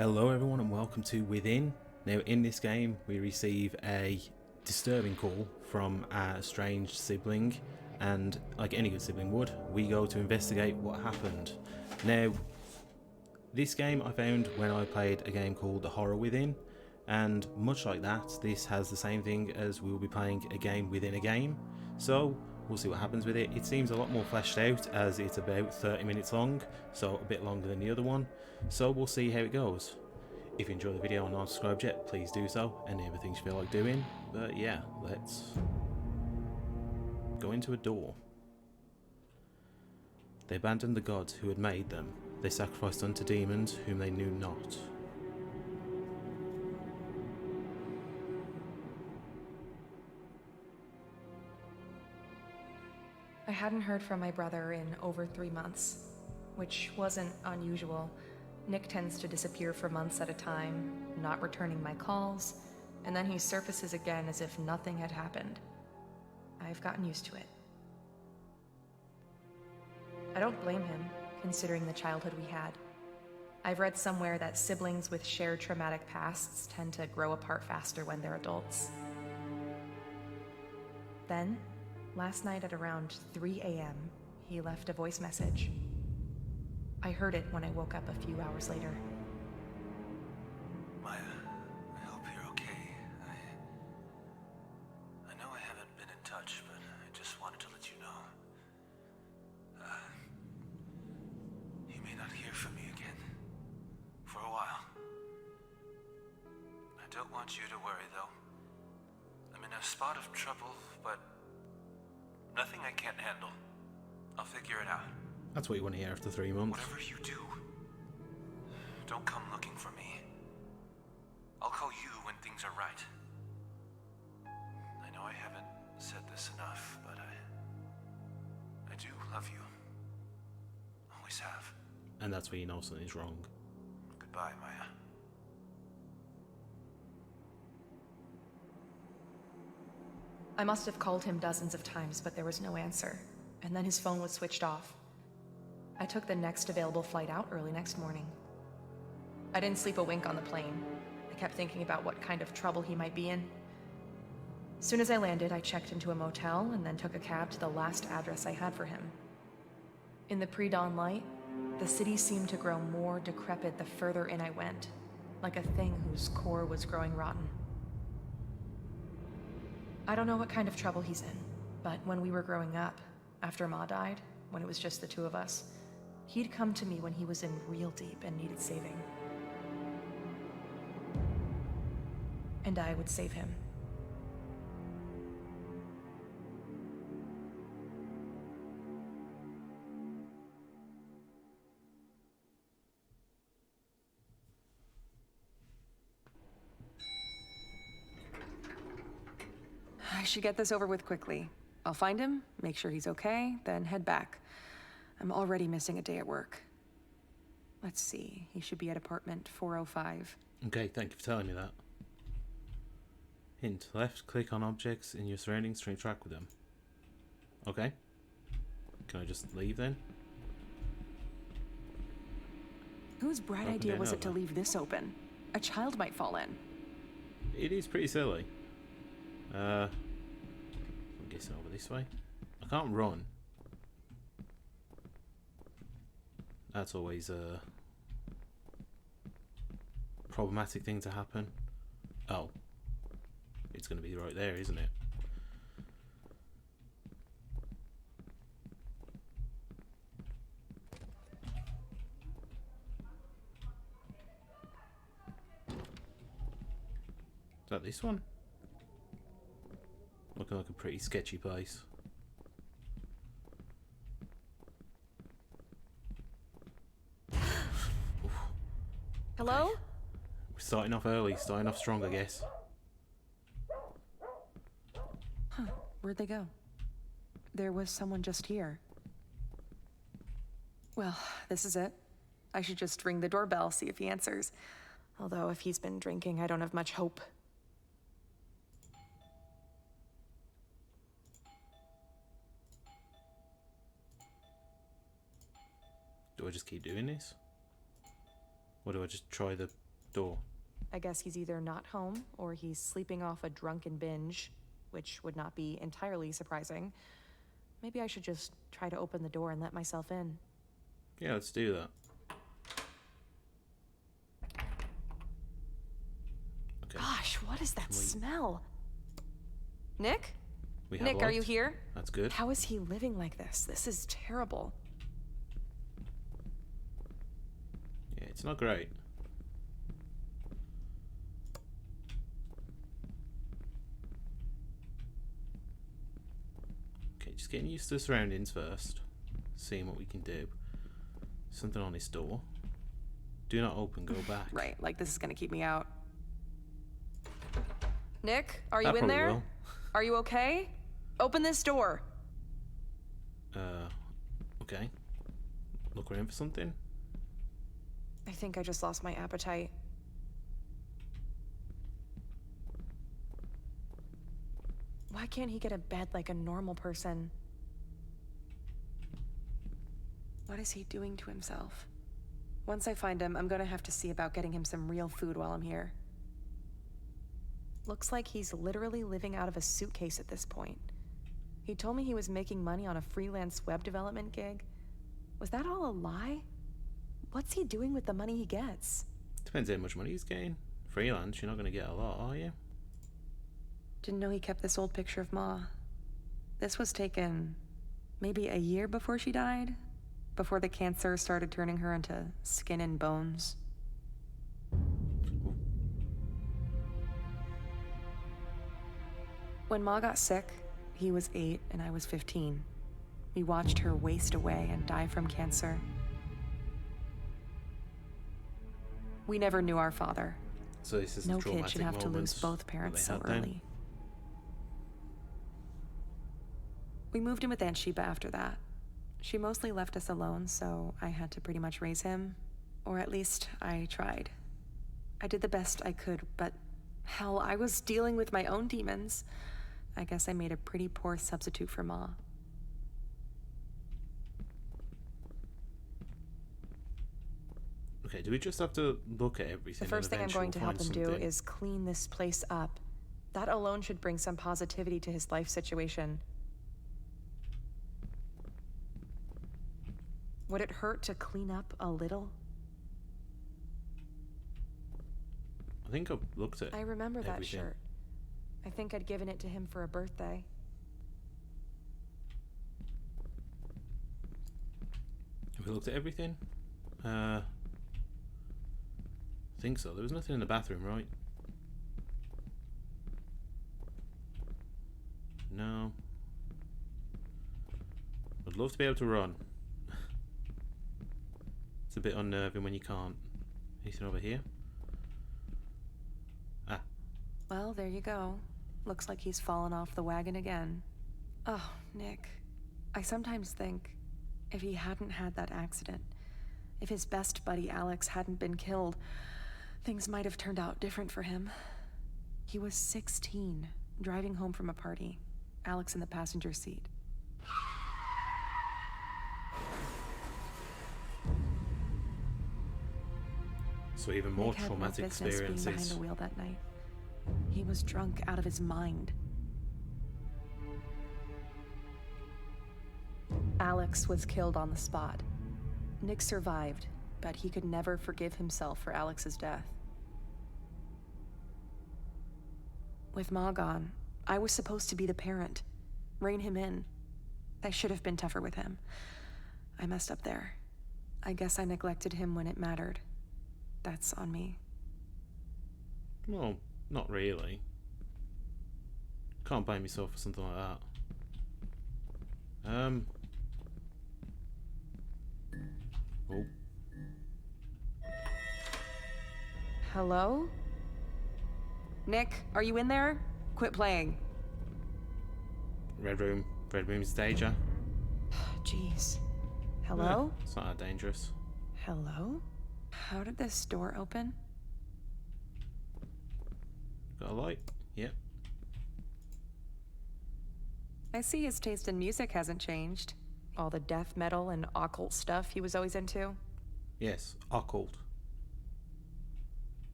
Hello everyone and welcome to Within. Now in this game we receive a disturbing call from our estranged sibling, and like any good sibling would, we go to investigate what happened. Now this game I found when I played a game called The Horror Within, and much like that, this has the same thing as we will be playing a game within a game. So we'll see what happens with it. It seems a lot more fleshed out as it's about 30 minutes long, so a bit longer than the other one. So we'll see how it goes. If you enjoy the video and aren't subscribed yet, please do so. Any other things you feel like doing. But yeah, let's go into a door. They abandoned the gods who had made them. They sacrificed unto demons whom they knew not. I hadn't heard from my brother in over 3 months, which wasn't unusual. Nick tends to disappear for months at a time, not returning my calls, and then he surfaces again as if nothing had happened. I've gotten used to it. I don't blame him, considering the childhood we had. I've read somewhere that siblings with shared traumatic pasts tend to grow apart faster when they're adults. Then, last night at around 3 a.m., he left a voice message. I heard it when I woke up a few hours later. Maya, I hope you're okay. I know I haven't been in touch, but I just wanted to let you know. You may not hear from me again. For a while. I don't want you to worry, though. I'm in a spot of trouble, but nothing I can't handle. I'll figure it out. That's what you want to hear after 3 months. Whatever you do, don't come looking for me. I'll call you when things are right. I know I haven't said this enough, but I do love you. Always have. And that's where you know something's wrong. Goodbye, Maya. I must have called him dozens of times, but there was no answer, and then his phone was switched off. I took the next available flight out early next morning. I didn't sleep a wink on the plane. I kept thinking about what kind of trouble he might be in. As soon as I landed, I checked into a motel and then took a cab to the last address I had for him. In the pre-dawn light, the city seemed to grow more decrepit the further in I went, like a thing whose core was growing rotten. I don't know what kind of trouble he's in, but when we were growing up, after Ma died, when it was just the two of us, he'd come to me when he was in real deep and needed saving. And I would save him. I should get this over with quickly. I'll find him, make sure he's okay, then head back. I'm already missing a day at work. Let's see, he should be at apartment 405. Okay, thank you for telling me that. Hint, left click on objects in your surroundings to interact with them. Okay. Can I just leave then? Whose bright Up and idea down was it to over. leave this open? A child might fall in. It is pretty silly. I'm guessing over this way. I can't run. That's always a problematic thing to happen. Oh. It's going to be right there, isn't it? Is that this one? Looking like a pretty sketchy place. Hello? We're starting off early, starting off strong, I guess. Huh, where'd they go? There was someone just here. Well, this is it. I should just ring the doorbell, see if he answers. Although if he's been drinking, I don't have much hope. Do I just keep doing this? Or do I just try the Door. I guess he's either not home or he's sleeping off a drunken binge, which would not be entirely surprising. Maybe I should just try to open the door and let myself in. Yeah, let's do that. Okay. Gosh, what is that smell? Nick? We have Nick, are light. you here? That's good. How is he living like this? This is terrible. Yeah, it's not great. Okay, just getting used to the surroundings first. Seeing what we can do. Something on this door. Do not open, go back. Right, like this is gonna keep me out. Nick, are you That in probably there? will. Are you okay? Open this door. Okay. Look around for something. I think I just lost my appetite. Why can't he get a bed like a normal person? What is he doing to himself? Once I find him, I'm gonna have to see about getting him some real food while I'm here. Looks like he's literally living out of a suitcase at this point. He told me he was making money on a freelance web development gig. Was that all a lie? What's he doing with the money he gets? Depends how much money he's getting. Freelance, you're not going to get a lot, are you? Didn't know he kept this old picture of Ma. This was taken maybe a year before she died, before the cancer started turning her into skin and bones. When Ma got sick, he was 8 and I was 15. We watched her waste away and die from cancer. We never knew our father. So this is No the traumatic kid should have to lose moments both that parents they so had then. early. We moved in with Aunt Sheba after that. She mostly left us alone, so I had to pretty much raise him. Or at least I tried. I did the best I could, but hell, I was dealing with my own demons. I guess I made a pretty poor substitute for Ma. Okay, do we just have to look at everything? The first thing I'm going to help him do something? is clean this place up. That alone should bring some positivity to his life situation. Would it hurt to clean up a little? I think I've looked at I remember that everything. shirt. I think I'd given it to him for a birthday. Have we looked at everything? I think so. There was nothing in the bathroom, right? No. I'd love to be able to run. It's a bit unnerving when you can't. Anything over here? Ah, Well, there you go. Looks like he's fallen off the wagon again. Oh, Nick. I sometimes think if he hadn't had that accident, if his best buddy Alex hadn't been killed, things might have turned out different for him. He was 16, driving home from a party. Alex in the passenger seat. so even more Nick had no traumatic business being behind experiences. the wheel that night. He was drunk out of his mind. Alex was killed on the spot. Nick survived, but he could never forgive himself for Alex's death. With Ma gone, I was supposed to be the parent, rein him in. I should have been tougher with him. I messed up there. I guess I neglected him when it mattered. That's on me. Well, not really. Can't blame yourself for something like that. Oh, Hello? Nick, are you in there? Quit playing. red room. Red room's danger. Jeez. Hello? It's not that dangerous. Hello? How did this door open? Got a light? Yep. I see his taste in music hasn't changed. All the death metal and occult stuff he was always into. Yes, occult.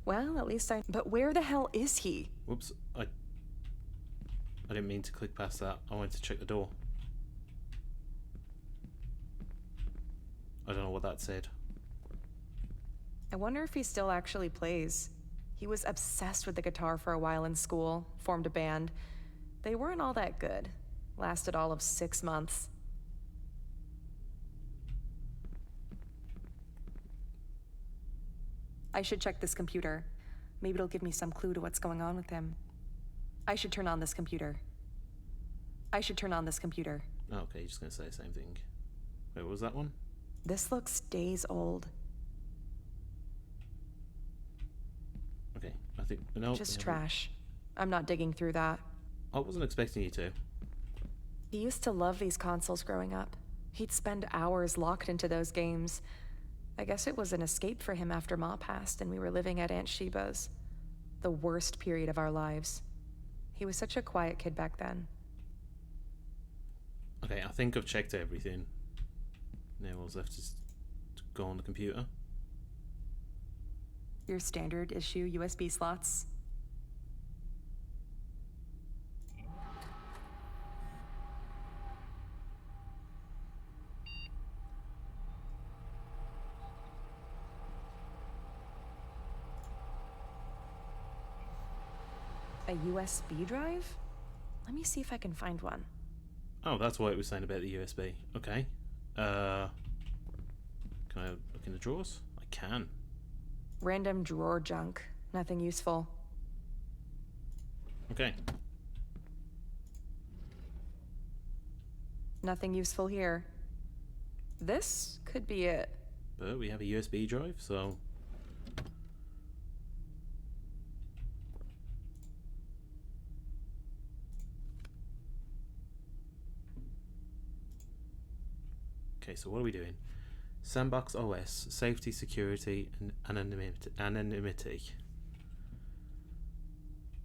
Well, at least I... But where the hell is he? Whoops, I didn't mean to click past that. I wanted to check the door. I don't know what that said. I wonder if he still actually plays. He was obsessed with the guitar for a while in school, formed a band. They weren't all that good. Lasted all of 6 months. I should check this computer. Maybe it'll give me some clue to what's going on with him. I should turn on this computer. I should turn on this computer. Oh, okay, you're just gonna say the same thing. Wait, what was that one? This looks days old. Okay, I think... No. Just trash. I'm not digging through that. I wasn't expecting you to. He used to love these consoles growing up. He'd spend hours locked into those games. I guess it was an escape for him after Ma passed and we were living at Aunt Sheba's. The worst period of our lives. He was such a quiet kid back then. Okay, I think I've checked everything. Now all's left is to go on the computer. Your standard issue USB slots. A USB drive? Let me see if I can find one. Oh, that's what it was saying about the USB. Okay. Can I look in the drawers? I can. Random drawer junk. Nothing useful. Okay. Nothing useful here. This could be it. But we have a USB drive, so... Okay, so what are we doing? Sandbox OS, safety, security, and anonymity.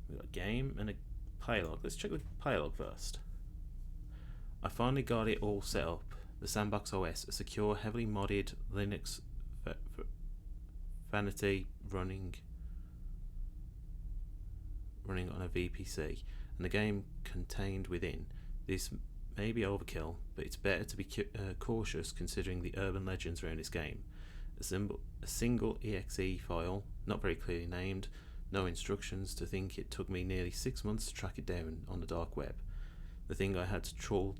We've got a game and a play log. Let's check the play log first. I finally got it all set up. The Sandbox OS, a secure, heavily modded Linux vanity running on a VPC, and the game contained within. This may be overkill, but it's better to be cautious considering the urban legends around this game. A single exe file, not very clearly named, no instructions to think it took me nearly 6 months to track it down on the dark web. The things I had to trawl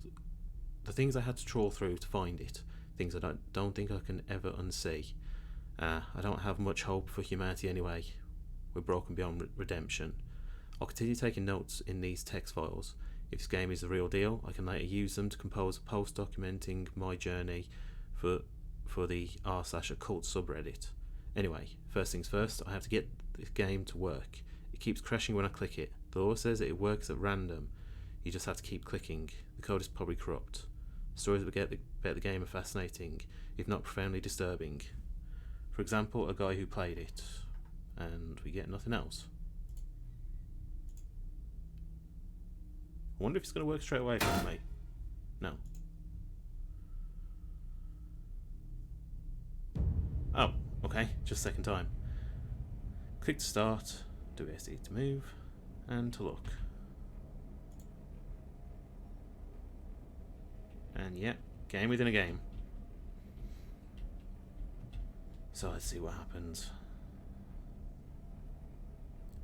through to find it, things I don't think I can ever unsee. I don't have much hope for humanity anyway. We're broken beyond redemption. I'll continue taking notes in these text files. If this game is the real deal, I can later use them to compose a post documenting my journey for the r/occult subreddit. Anyway, first things first, I have to get this game to work. It keeps crashing when I click it. The lore says that it works at random. You just have to keep clicking. The code is probably corrupt. Stories about the game are fascinating, if not profoundly disturbing. For example, a guy who played it, and we get nothing else. I wonder if it's going to work straight away for me. No. Oh, okay, just second time. Click to start, do SD to move, and to look. And yeah, game within a game. So let's see what happens.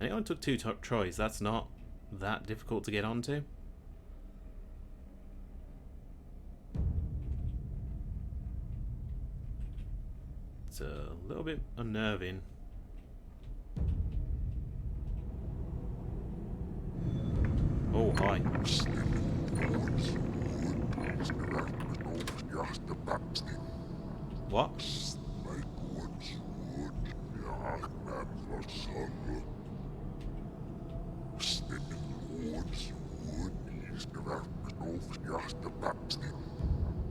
And it only took 2 tries, that's not that difficult to get onto. It's a little bit unnerving. Oh, hi. What?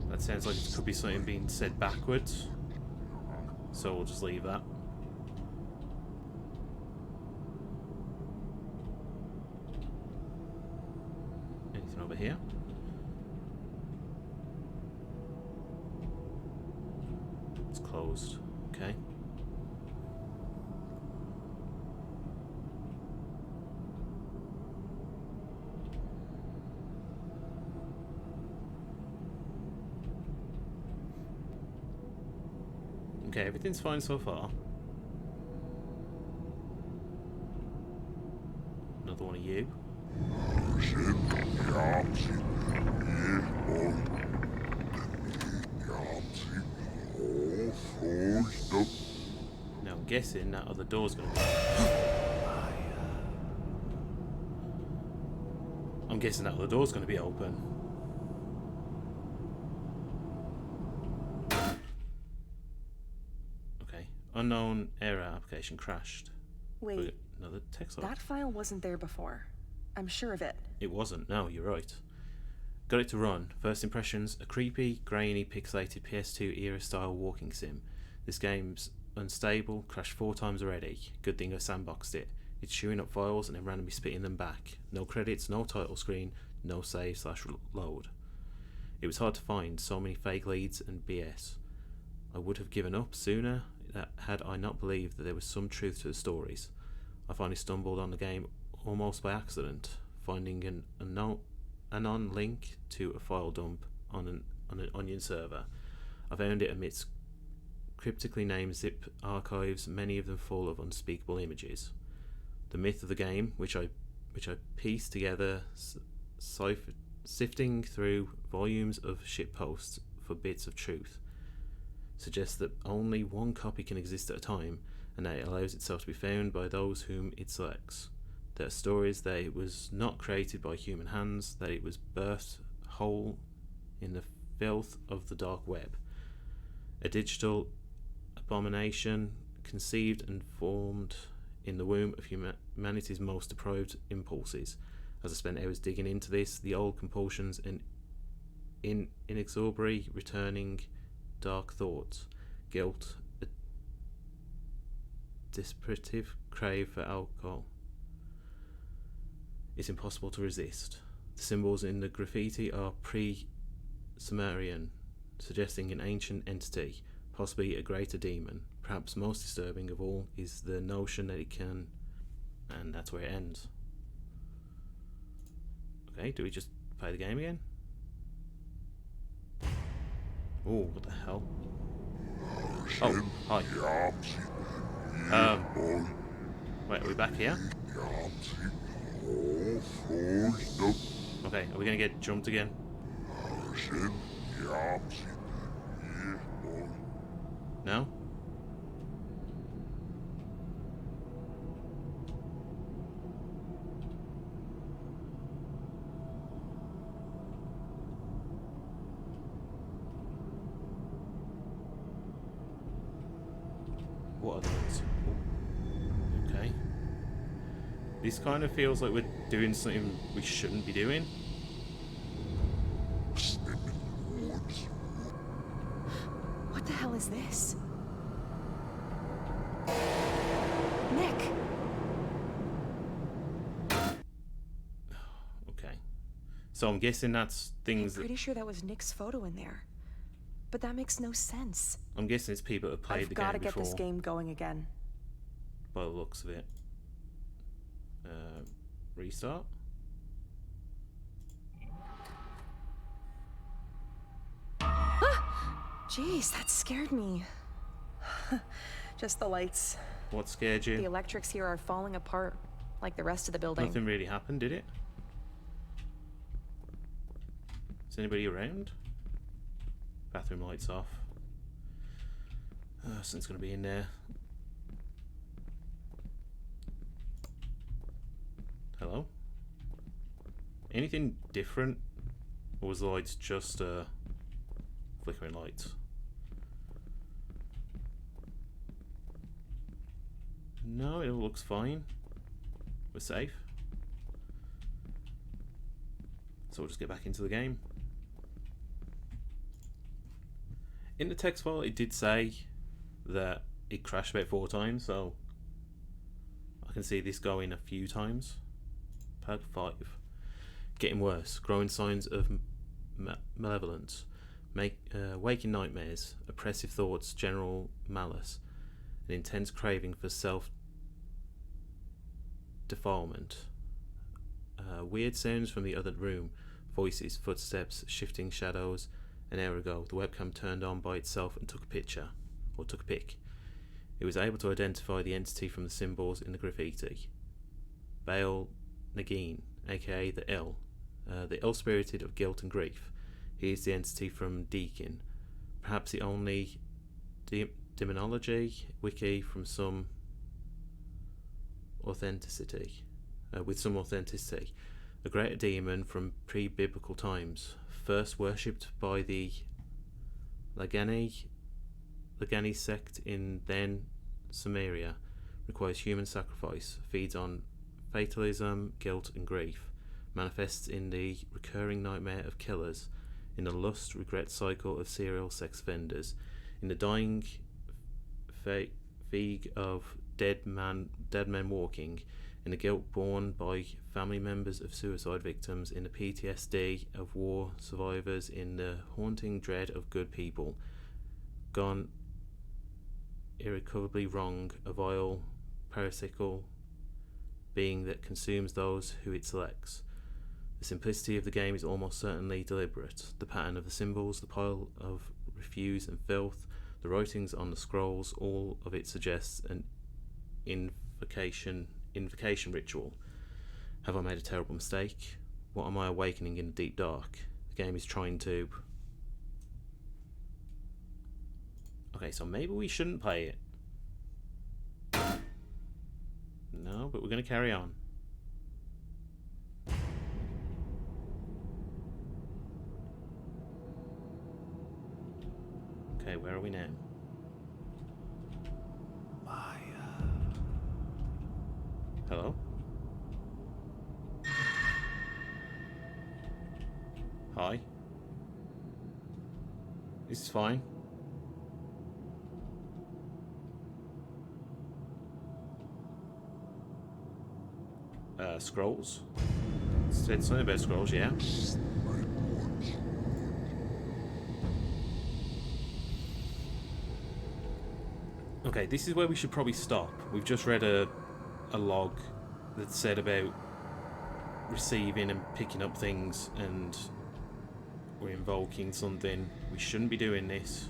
That sounds like it could be something being said backwards. So we'll just leave that. Anything over here? It's closed. Okay. Okay, everything's fine so far. Another one of you. Now I'm guessing that other door's gonna be I'm guessing that other door's gonna be open. Okay. Unknown error application crashed. Wait, Another text log. that file wasn't there before. I'm sure of it. It wasn't. No, you're right. Got it to run. First impressions, a creepy, grainy, pixelated PS2 era style walking sim. This game's unstable, crashed 4 times already. Good thing I sandboxed it. It's chewing up files and then randomly spitting them back. No credits, no title screen, no save/load. It was hard to find, so many fake leads and BS. I would have given up sooner had I not believed that there was some truth to the stories. I finally stumbled on the game almost by accident, finding an anon link to a file dump on an Onion server. I found it amidst cryptically named zip archives, many of them full of unspeakable images. The myth of the game, which I pieced together, sifting through volumes of shitposts for bits of truth, suggests that only one copy can exist at a time, and that it allows itself to be found by those whom it selects. There are stories that it was not created by human hands, that it was birthed whole in the filth of the dark web. A digital abomination conceived and formed in the womb of humanity's most depraved impulses. As I spent hours digging into this, the old compulsions and inexorably returning dark thoughts, guilt, a disperative crave for alcohol. It's impossible to resist. The symbols in the graffiti are pre-Sumerian, suggesting an ancient entity, possibly a greater demon. Perhaps most disturbing of all is the notion that it can... And that's where it ends. Okay, do we just play the game again? Oh, what the hell? Oh, hi. Wait, are we back here? Okay, are we gonna get jumped again? No? What are those? Okay. This kind of feels like we're doing something we shouldn't be doing. What the hell is this? Nick! Okay. So I'm guessing that's things I'm pretty sure that was Nick's photo in there. But that makes no sense. I'm guessing it's people that have played I've the game gotta before. get this game going again. By the looks of it. Restart? Jeez, that scared me. Just the lights. What scared you? The electrics here are falling apart, like the rest of the building. Nothing really happened, did it? Is anybody around? Bathroom lights off. Something's gonna be in there. Hello? Anything different? Or was the lights just flickering lights? No, it all looks fine. We're safe. So we'll just get back into the game. In the text file, it did say that it crashed about 4 times, so I can see this going a few times. Pad 5. Getting worse. Growing signs of malevolence. Waking nightmares. Oppressive thoughts. General malice. An intense craving for self-defilement. Weird sounds from the other room. Voices, footsteps, shifting shadows. An hour ago, the webcam turned on by itself and took a picture. or took a pic. It was able to identify the entity from the symbols in the graffiti. Baal Nagin, aka the ill spirited of guilt and grief. He is the entity from Deakin, perhaps the only demonology wiki from some authenticity, with some authenticity. A great demon from pre-biblical times, first worshipped by the Lagani sect in then Samaria, requires human sacrifice, feeds on fatalism, guilt and grief, manifests in the recurring nightmare of killers, in the lust-regret cycle of serial sex offenders, in the dying fatigue of dead men walking, in the guilt borne by family members of suicide victims, in the PTSD of war survivors, in the haunting dread of good people, gone irrecoverably wrong, a vile, parasitical being that consumes those who it selects. The simplicity of the game is almost certainly deliberate. The pattern of the symbols, the pile of refuse and filth, the writings on the scrolls, all of it suggests an invocation ritual. Have I made a terrible mistake? What am I awakening in the deep dark? The game is trying to... Okay, so maybe we shouldn't play it. No, but we're going to carry on. Okay, where are we now? Hello? Hi. This is fine. Scrolls? Said something about scrolls, yeah. Okay, this is where we should probably stop. We've just read a log that said about receiving and picking up things, and we're invoking something. We shouldn't be doing this.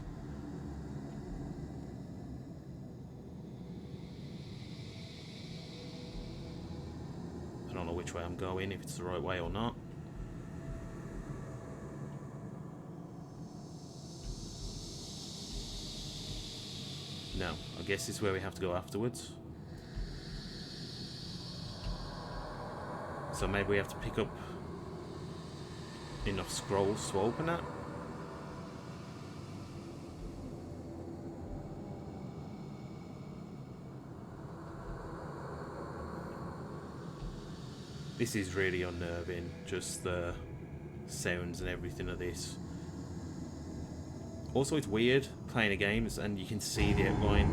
I don't know which way I'm going, if it's the right way or not. No, I guess this is where we have to go afterwards. So maybe we have to pick up enough scrolls to open that. This is really unnerving, just the sounds and everything of this. Also, it's weird playing a game and you can see the outline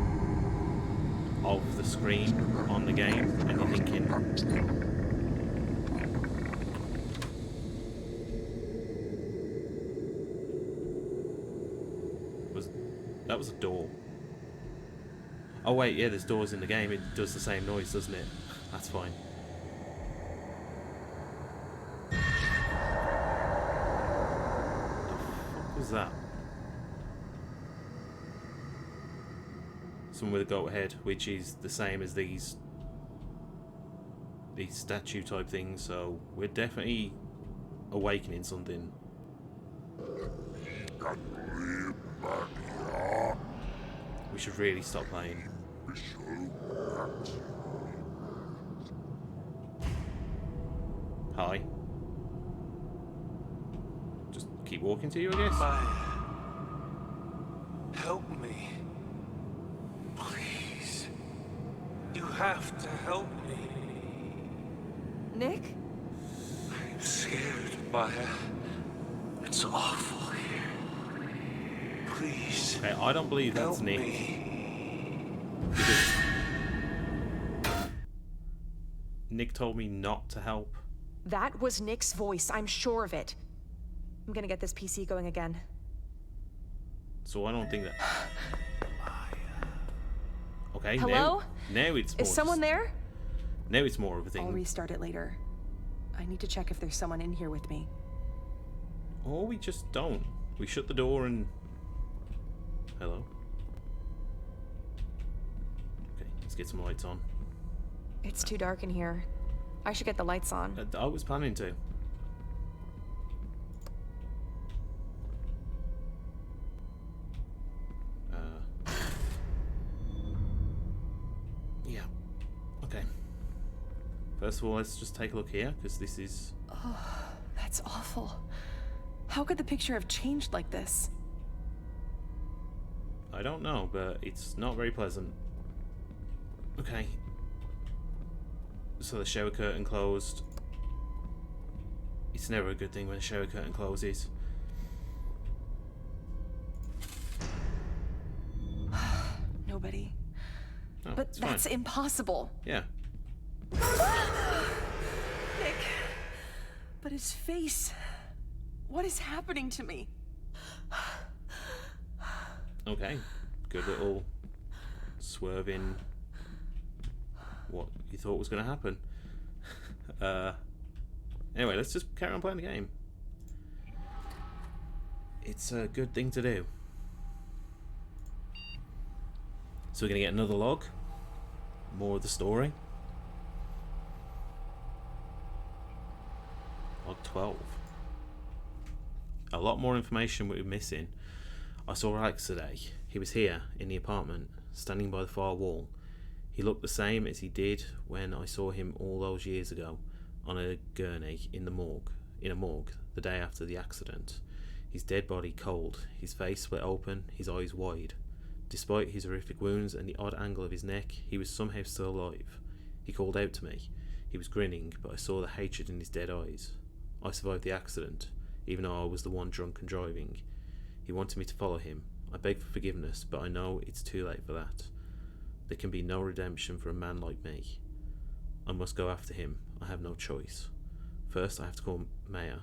of the screen on the game, and you're thinking, that was a door. Oh wait, yeah, there's doors in the game. It does the same noise, doesn't it? That's fine. What was that? Someone with a goat head, which is the same as these statue type things, so we're definitely awakening something. We should really stop playing. Hi. Just keep walking to you, I guess? Help me. Please. You have to help me. Nick? I'm scared, Maya. It's awful here. Please. Okay, I don't believe that's help Nick. Me. Because Nick told me not to help. That was Nick's voice, I'm sure of it. I'm gonna get this PC going again. So I don't think that... Okay, Hello? Now it's more... Is someone there? Now it's more of a I'll thing. restart it later. I need to check if there's someone in here with me. Or we just don't. We shut the door and... Hello? Let's get some lights on. It's too dark in here. I should get the lights on. I was planning to. Yeah. Okay. First of all, let's just take a look here, because this is... Oh, that's awful. How could the picture have changed like this? I don't know, but it's not very pleasant. Okay. So the shower curtain closed. It's never a good thing when the shower curtain closes. Nobody. Oh, But it's that's fine. impossible. Yeah. Nick. But his face. What is happening to me? Okay. Good little swerve in what you thought was going to happen. Anyway, let's just carry on playing the game. It's a good thing to do. So we're going to get another log. More of the story. Log 12. A lot more information we're missing. I saw Alex today. He was here in the apartment, standing by the far wall. He looked the same as he did when I saw him all those years ago on a gurney in a morgue, the day after the accident. His dead body cold, his face split open, his eyes wide. Despite his horrific wounds and the odd angle of his neck, he was somehow still alive. He called out to me. He was grinning, but I saw the hatred in his dead eyes. I survived the accident, even though I was the one drunk and driving. He wanted me to follow him. I begged for forgiveness, but I know it's too late for that. There can be no redemption for a man like me. I must go after him. I have no choice. First, I have to call Maya.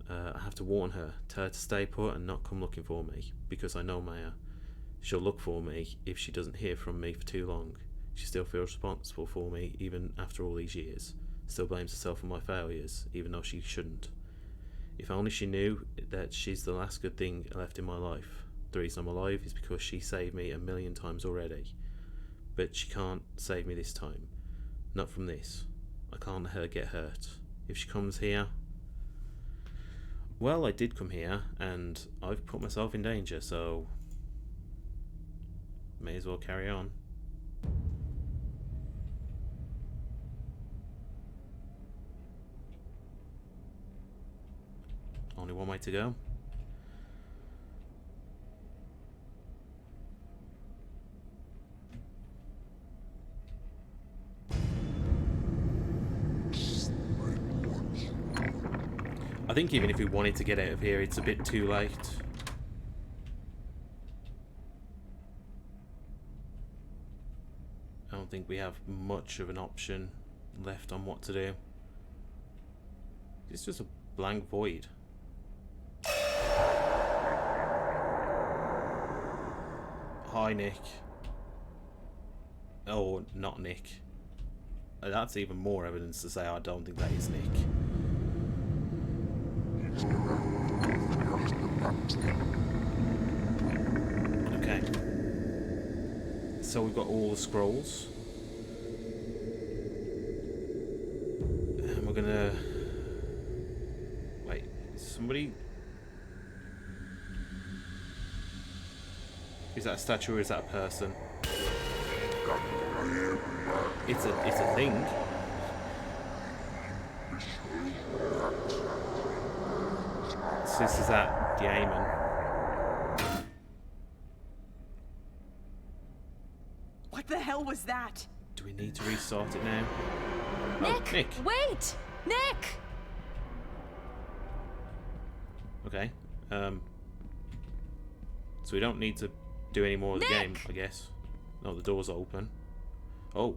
I have to warn her, tell her to stay put and not come looking for me, because I know Maya. She'll look for me if she doesn't hear from me for too long. She still feels responsible for me even after all these years. Still blames herself for my failures, even though she shouldn't. If only she knew that she's the last good thing left in my life. The reason I'm alive is because she saved me 1,000,000 times already. But she can't save me this time. Not from this. I can't let her get hurt. If she comes here... Well, I did come here, and I've put myself in danger, so... May as well carry on. Only one way to go. I think even if we wanted to get out of here, it's a bit too late. I don't think we have much of an option left on what to do. It's just a blank void. Hi, Nick. Oh, not Nick. That's even more evidence to say I don't think that is Nick. Okay. So we've got all the scrolls. And we're gonna... Wait, somebody... Is that a statue or is that a person? It's a thing. So this is that Diamond. What the hell was that? Do we need to restart it now? Nick! Oh, Nick. Wait! Nick! Okay. So we don't need to do any more of the game, I guess. No, the door's open. Oh.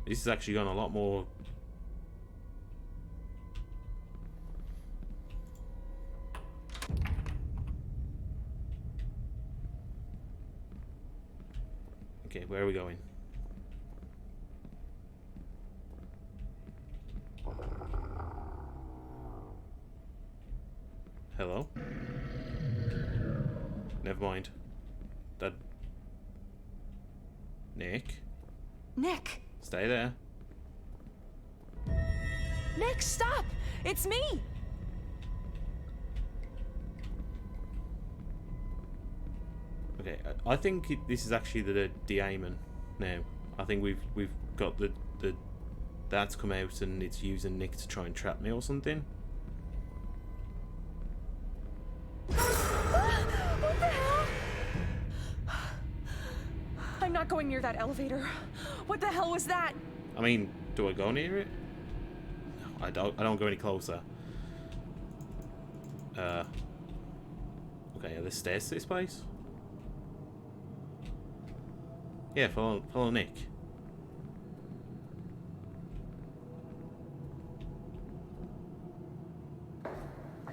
This has actually gone a lot more... Okay, where are we going? Hello? Never mind. That... Nick, Nick! stay there. Nick, stop! It's me! Okay, I think this is actually the Daemon now. I think we've got the that's come out and it's using Nick to try and trap me or something. What the hell? I'm not going near that elevator. What the hell was that? I mean, do I go near it? No, I don't go any closer. Okay, are there stairs to this place? Yeah, follow Nick.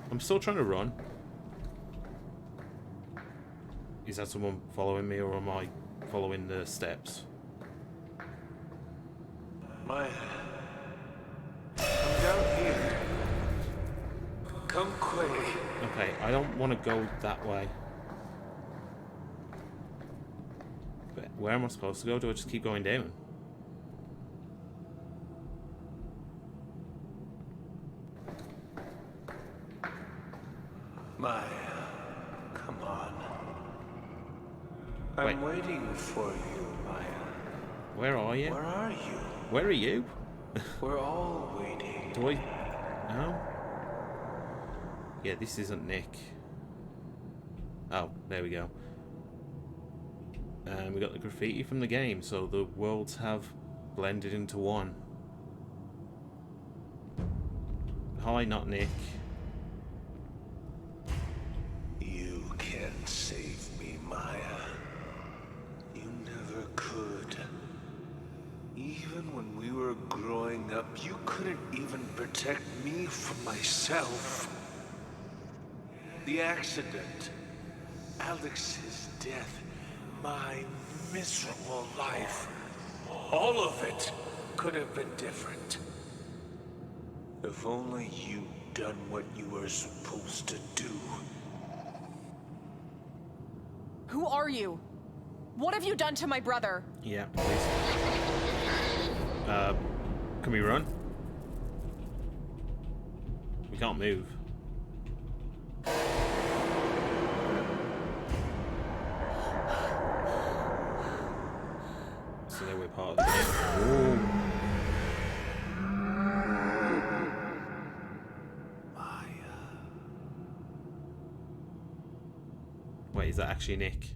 I'm still trying to run. Is that someone following me, or am I following the steps? Maya, I'm down here. Come quick. Okay, I don't want to go that way. But where am I supposed to go? Do I just keep going down? Maya, come on. I'm waiting for you, Maya. Where are you? Where are you? Where are you? We're all waiting. Do I... No? Yeah, this isn't Nick. Oh, there we go. We got the graffiti from the game, so the worlds have blended into one. Hi, not Nick. You can't save me, Maya. You never could. Even when we were growing up, you couldn't even protect me from myself. The accident, Alex's death, my miserable life, all of it could have been different. If only you'd done what you were supposed to do. Who are you? What have you done to my brother? Yeah, please. Can we run? We can't move. So there we're part of the game. Ooh. Wait, is that actually Nick?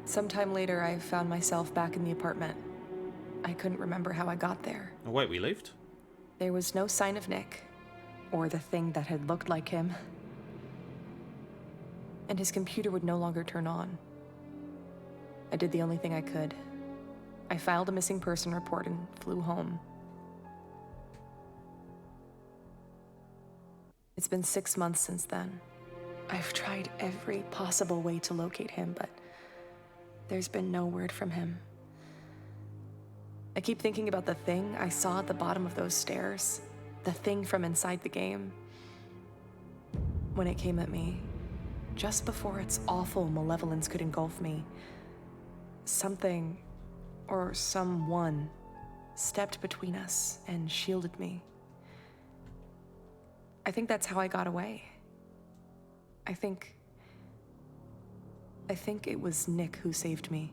Sometime later, I found myself back in the apartment. I couldn't remember how I got there. Oh wait, we lived? There was no sign of Nick, or the thing that had looked like him. And his computer would no longer turn on. I did the only thing I could. I filed a missing person report and flew home. It's been 6 months since then. I've tried every possible way to locate him, but there's been no word from him. I keep thinking about the thing I saw at the bottom of those stairs. The thing from inside the game. When it came at me, just before its awful malevolence could engulf me, something, or someone, stepped between us and shielded me. I think that's how I got away. I think it was Nick who saved me.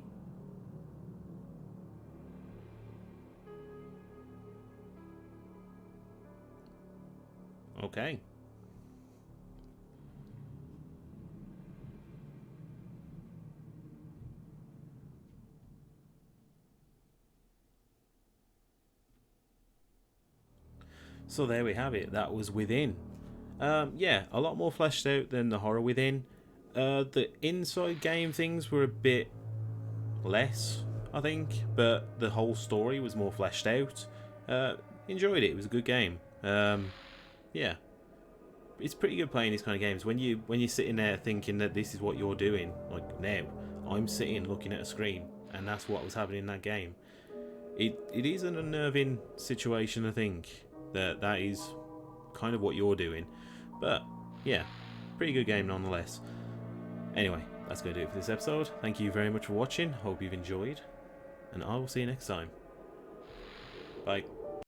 Okay. So there we have it. That was Within. Yeah, a lot more fleshed out than the horror Within. The inside game things were a bit less, I think, but the whole story was more fleshed out. Enjoyed it. It was a good game. Yeah, it's pretty good playing these kind of games when you're sitting there thinking that this is what you're doing. Like now, I'm sitting looking at a screen, and that's what was happening in that game. It is an unnerving situation, I think. That is kind of what you're doing, but yeah, pretty good game nonetheless. Anyway, that's going to do it for this episode. Thank you very much for watching. Hope you've enjoyed. And I will see you next time. Bye.